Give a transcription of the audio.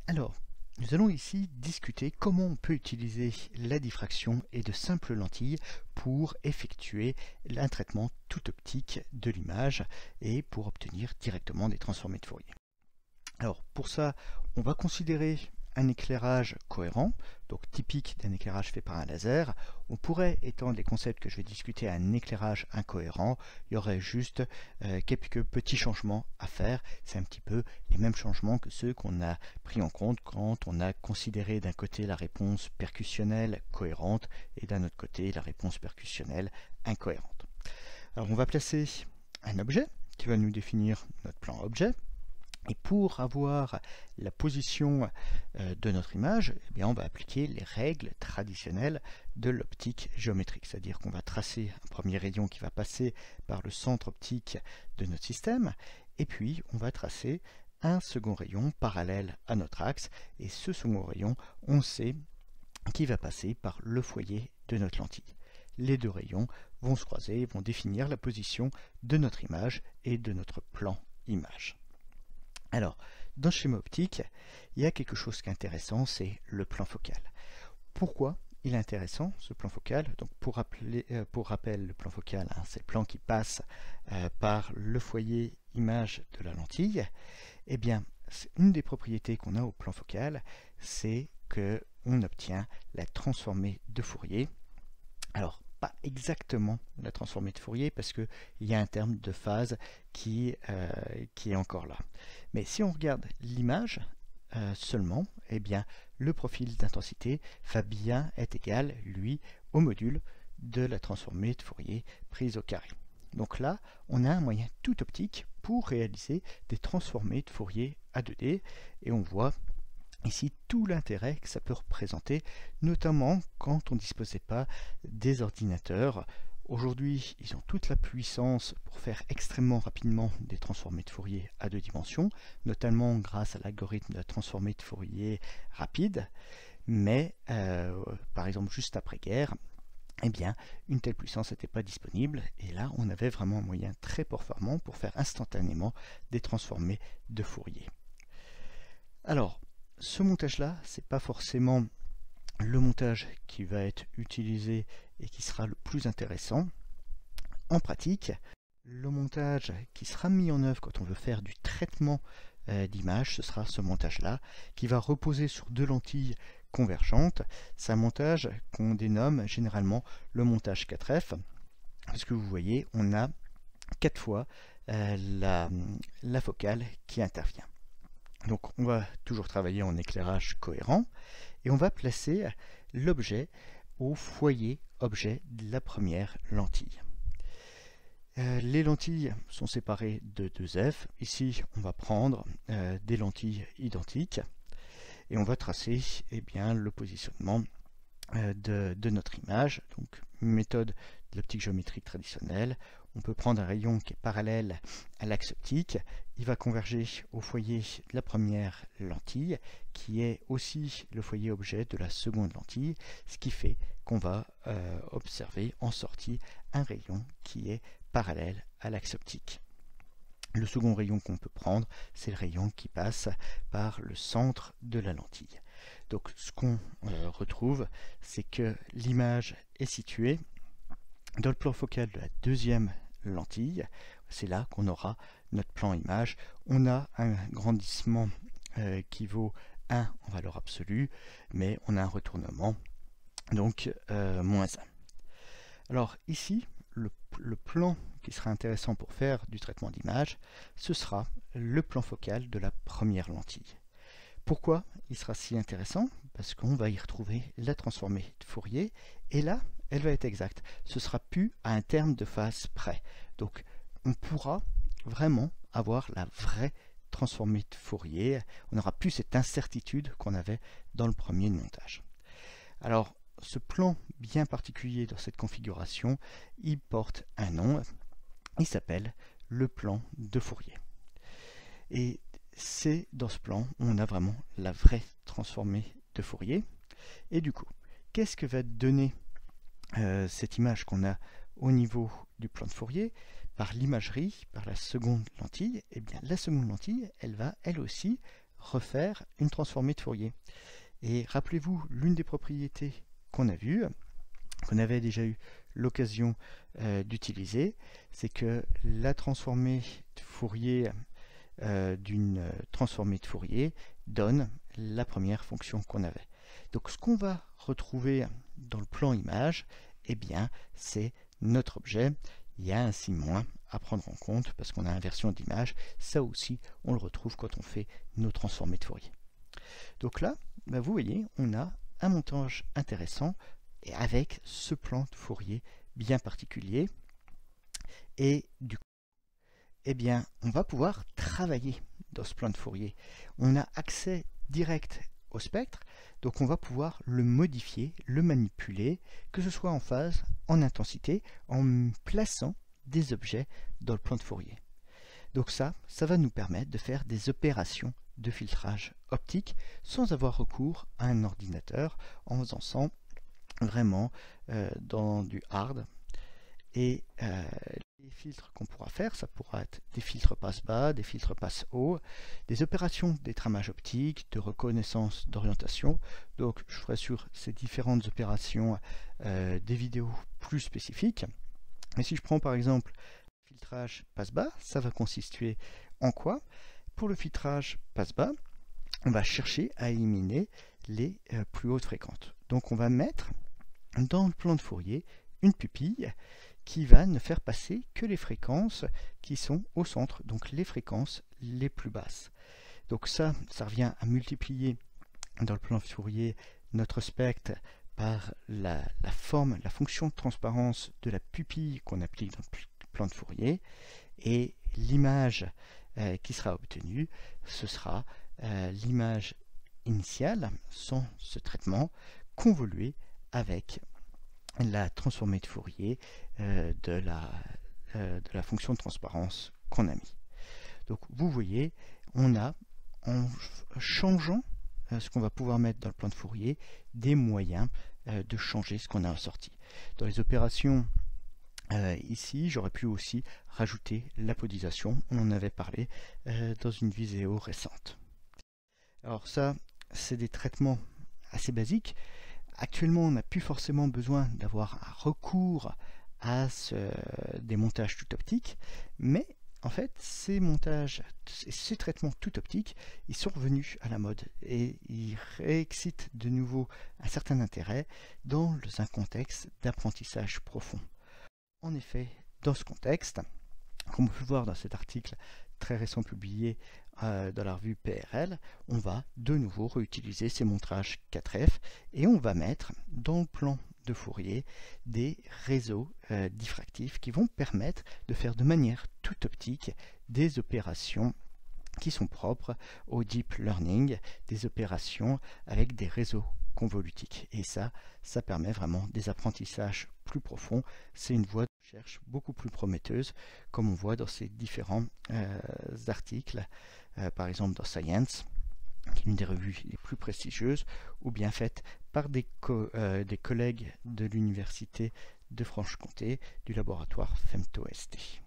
Alors, nous allons ici discuter comment on peut utiliser la diffraction et de simples lentilles pour effectuer un traitement tout optique de l'image et pour obtenir directement des transformés de Fourier. Alors, pour ça, on va considérer un éclairage cohérent, donc typique d'un éclairage fait par un laser. On pourrait étendre les concepts que je vais discuter à un éclairage incohérent. Il y aurait juste quelques petits changements à faire. C'est un petit peu les mêmes changements que ceux qu'on a pris en compte quand on a considéré d'un côté la réponse percussionnelle cohérente et d'un autre côté la réponse percussionnelle incohérente. Alors on va placer un objet qui va nous définir notre plan objet. Et pour avoir la position de notre image, eh bien on va appliquer les règles traditionnelles de l'optique géométrique. C'est-à-dire qu'on va tracer un premier rayon qui va passer par le centre optique de notre système, et puis on va tracer un second rayon parallèle à notre axe, et ce second rayon, on sait qu'il va passer par le foyer de notre lentille. Les deux rayons vont se croiser et vont définir la position de notre image et de notre plan image. Alors, dans le schéma optique, il y a quelque chose qui est intéressant, c'est le plan focal. Pourquoi il est intéressant, ce plan focal? Donc, pour rappel, le plan focal, c'est le plan qui passe par le foyer image de la lentille. Eh bien, une des propriétés qu'on a au plan focal, c'est qu'on obtient la transformée de Fourier. Alors, pas exactement la transformée de Fourier parce qu'il y a un terme de phase qui est encore là. Mais si on regarde l'image seulement, eh bien, le profil d'intensité va bien être égal, lui, au module de la transformée de Fourier prise au carré. Donc là, on a un moyen tout optique pour réaliser des transformées de Fourier à 2D et on voit ici tout l'intérêt que ça peut représenter, notamment quand on ne disposait pas des ordinateurs. Aujourd'hui, ils ont toute la puissance pour faire extrêmement rapidement des transformées de Fourier à 2 dimensions, notamment grâce à l'algorithme de la transformée de Fourier rapide. Mais, par exemple, juste après-guerre, eh bien, une telle puissance n'était pas disponible. Et là, on avait vraiment un moyen très performant pour faire instantanément des transformées de Fourier. Alors, ce montage-là, ce n'est pas forcément le montage qui va être utilisé et qui sera le plus intéressant. En pratique, le montage qui sera mis en œuvre quand on veut faire du traitement d'image, ce sera ce montage-là, qui va reposer sur 2 lentilles convergentes. C'est un montage qu'on dénomme généralement le montage 4F, parce que vous voyez, on a 4 fois la focale qui intervient. Donc on va toujours travailler en éclairage cohérent et on va placer l'objet au foyer objet de la première lentille. Les lentilles sont séparées de 2F. Ici on va prendre des lentilles identiques et on va tracer le positionnement de notre image. Donc méthode de l'optique géométrique traditionnelle. On peut prendre un rayon qui est parallèle à l'axe optique. Il va converger au foyer de la première lentille, qui est aussi le foyer objet de la seconde lentille, ce qui fait qu'on va observer en sortie un rayon qui est parallèle à l'axe optique. Le second rayon qu'on peut prendre, c'est le rayon qui passe par le centre de la lentille. Donc ce qu'on retrouve, c'est que l'image est située dans le plan focal de la deuxième lentille. C'est là qu'on aura notre plan image. On a un grandissement qui vaut 1 en valeur absolue, mais on a un retournement, donc moins 1. Alors ici, le plan qui sera intéressant pour faire du traitement d'image, ce sera le plan focal de la première lentille. Pourquoi il sera si intéressant? Parce qu'on va y retrouver la transformée de Fourier, et là, elle va être exacte. Ce sera plus à un terme de phase près. Donc, on pourra vraiment avoir la vraie transformée de Fourier. On n'aura plus cette incertitude qu'on avait dans le premier montage. Alors, ce plan bien particulier dans cette configuration, il porte un nom. Il s'appelle le plan de Fourier. Et c'est dans ce plan où on a vraiment la vraie transformée de Fourier. Et du coup, qu'est-ce que va donner cette image qu'on a au niveau du plan de Fourier par l'imagerie, par la seconde lentille? Eh bien, la seconde lentille, elle va elle aussi refaire une transformée de Fourier. Et rappelez-vous, l'une des propriétés qu'on a vues, qu'on avait déjà eu l'occasion d'utiliser, c'est que la transformée de Fourier d'une transformée de Fourier donne la première fonction qu'on avait. Donc ce qu'on va retrouver dans le plan image, eh bien c'est notre objet. Il y a un signe moins à prendre en compte parce qu'on a inversion d'image. Ça aussi, on le retrouve quand on fait nos transformées de Fourier. Donc là, vous voyez, on a un montage intéressant et avec ce plan de Fourier bien particulier. Et du coup, eh bien, on va pouvoir travailler dans ce plan de Fourier. On a accès direct au spectre, donc on va pouvoir le modifier, le manipuler, que ce soit en phase, en intensité, en plaçant des objets dans le plan de Fourier. Donc ça va nous permettre de faire des opérations de filtrage optique sans avoir recours à un ordinateur, en faisant ça vraiment dans du hard. Et les filtres qu'on pourra faire, ça pourra être des filtres passe-bas, des filtres passe-haut, des opérations d'étramage optique, de reconnaissance d'orientation. Donc je ferai sur ces différentes opérations des vidéos plus spécifiques. Mais si je prends par exemple le filtrage passe-bas, ça va consister en quoi? Pour le filtrage passe-bas, on va chercher à éliminer les plus hautes fréquences. Donc on va mettre dans le plan de Fourier une pupille qui va ne faire passer que les fréquences qui sont au centre, donc les fréquences les plus basses. Donc ça revient à multiplier dans le plan de Fourier notre spectre par la forme, la fonction de transparence de la pupille qu'on applique dans le plan de Fourier, et l'image qui sera obtenue, ce sera l'image initiale sans ce traitement convolué avec la transformée de Fourier de la fonction de transparence qu'on a mis. Donc vous voyez, on a, en changeant ce qu'on va pouvoir mettre dans le plan de Fourier, des moyens de changer ce qu'on a sorti. Dans les opérations ici, j'aurais pu aussi rajouter l'apodisation, on en avait parlé dans une vidéo récente. Alors ça, c'est des traitements assez basiques. Actuellement, on n'a plus forcément besoin d'avoir un recours à des montages tout optiques, mais en fait, ces montages, ces traitements tout optiques, ils sont revenus à la mode et ils réexcitent de nouveau un certain intérêt dans un contexte d'apprentissage profond. En effet, dans ce contexte, comme on peut voir dans cet article très récent publié dans la revue PRL, on va de nouveau réutiliser ces montages 4F et on va mettre dans le plan de Fourier des réseaux diffractifs qui vont permettre de faire de manière tout optique des opérations qui sont propres au deep learning, des opérations avec des réseaux convolutiques. Et ça permet vraiment des apprentissages plus profonds. C'est une voie de recherche beaucoup plus prometteuse, comme on voit dans ces différents articles, par exemple dans Science, qui est une des revues les plus prestigieuses, ou bien faite par des collègues de l'université de Franche-Comté, du laboratoire FemtoST.